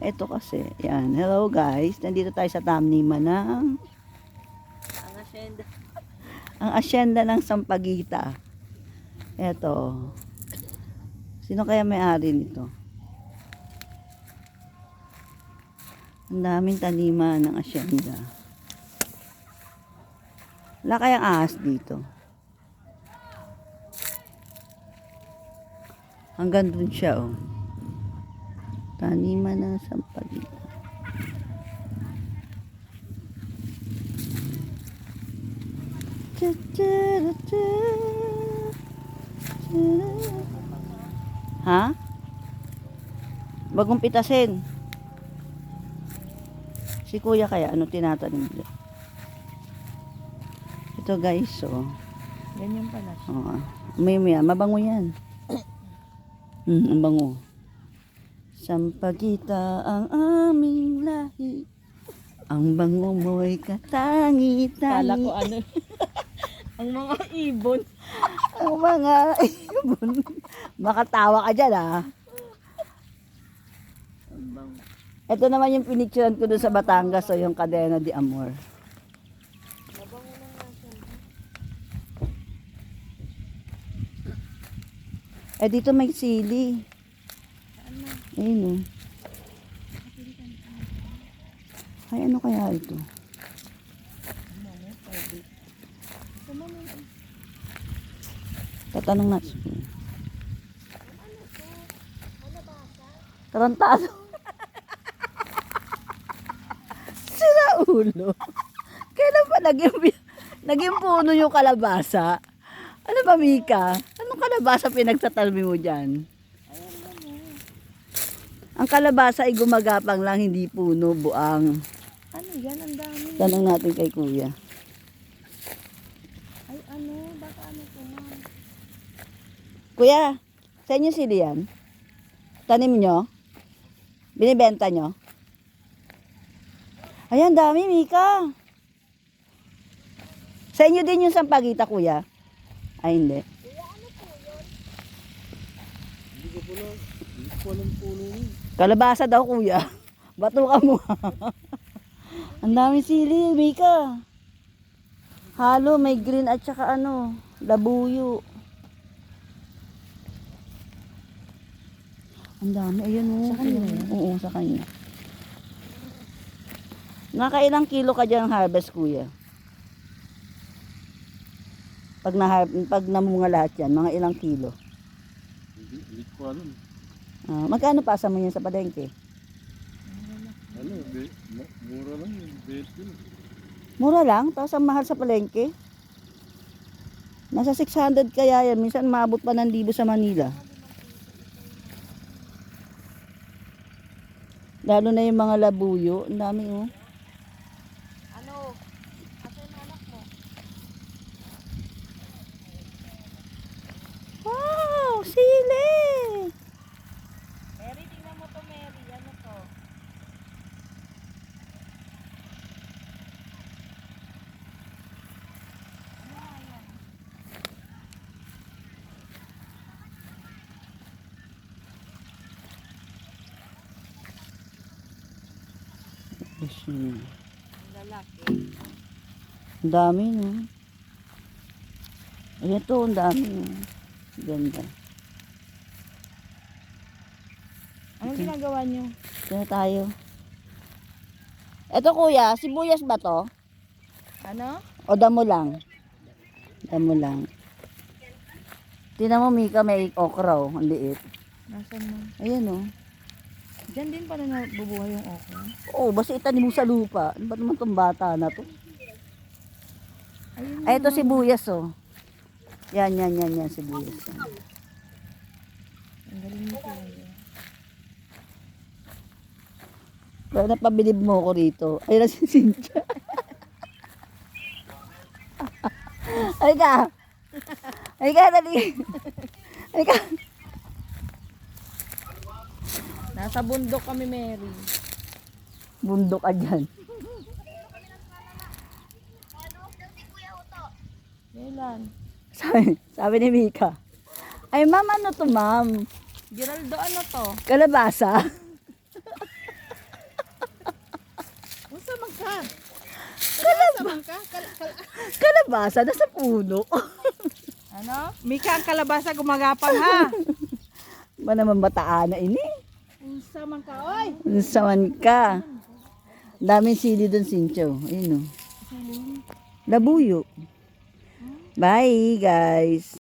Ito kasi, yan. Hello guys, nandito tayo sa Taniman ng Ang asyenda. ang asyenda ng Sampaguita. Ito. Sino kaya may-ari nito? Ang daming taniman ng asyenda. Wala kayang ahas dito. Hanggang dun siya, oh. Taniman ng Sampaguita. Ha? Bagong pitasin. Si kuya kaya, ano tinatanim niya? Ito guys, oh. Ganyan pala siya. Oo. May mabango yan. Ang bango. Sampaguita ang aming lahi. Ang bango mo'y katangi-tangi. Kala ko ano. Ang mga ibon. Ang mga ibon. Makatawa ka dyan, ah. Ito naman yung pinicturean ko doon sa Batangas, o yung Cadena de Amor. Eh, dito may sili. Ayun, oh. Ay, ano kaya ito? Tatanong natin. Tarantado. Sira ulo. Kailan pa naging puno yung kalabasa? Ano ba, Mika? Anong kalabasa pinagtatabi mo dyan? Ang kalabasa ay gumagapang lang, hindi puno, buang. Ano yan? Ang dami. Tanong natin kay kuya. Ay ano? Baka ano po man. Kuya, sa inyo sili yan? Tanim nyo? Binibenta nyo? Ayan, dami, Mika. Sa inyo din yung Sampaguita, kuya? Ay, hindi. Kalabasa daw, kuya. Bato ka mo. Ang dami sili, Mika. Halo, may green at saka ano, labuyo. Ang dami, ayan o. Sa kanila yan? Oo, sa kanya. Nakailang kilo ka dyan harvest, kuya? Pag namunga lahat yan, mga ilang kilo? Hindi ko alam. Magkano pasa mo yan sa palengke? Ano, mura lang yun. 20. Mura lang, tapos ang mahal sa palengke. Nasa 600 kaya yan, minsan maabot pa ng 1,000 sa Manila. Lalo na yung mga labuyo, ang dami oh. Ano? Asa yung anak mo? Wow, sili! Mary, tingnan mo to, Mary. Ano to? Ang Ang lalaki. dami no. Ayan to, ang dami no. Ganda. Anong ginagawa niyo? Kaya tayo. Eto kuya, sibuyas ba to? Ano? O damo lang? Damo lang. Tingnan mo, Mika, may okra oh, ang liit. Nasaan mo? Ayan oh. Diyan din pala nabubuhay yung okra. Oo, basta itanim mo sa lupa. Ano ba naman tong bata na to? Ayun. Ay, ito sibuyas oh. Yan, sibuyas. Ang galing mo kuya. Pero napabilib mo ako rito. Ayun na si Cynthia. Ay ka! Ay ka, dali! Ay ka! Nasa bundok kami, Mary. Bundok ka dyan. Kailan? Sabi ni Mika. Ay, ma'am, ano to, ma'am? Geraldo, ano to? Kalabasa. Kalabasa ka? Kalabasa, nasa puno. Ano? Mika, ang kalabasa gumagapang ha. Ba naman bataan na ini? Unsa man ka, oy. Saman ka. Daming sili doon, Sincho. Ayun o. Labuyo. Bye, guys.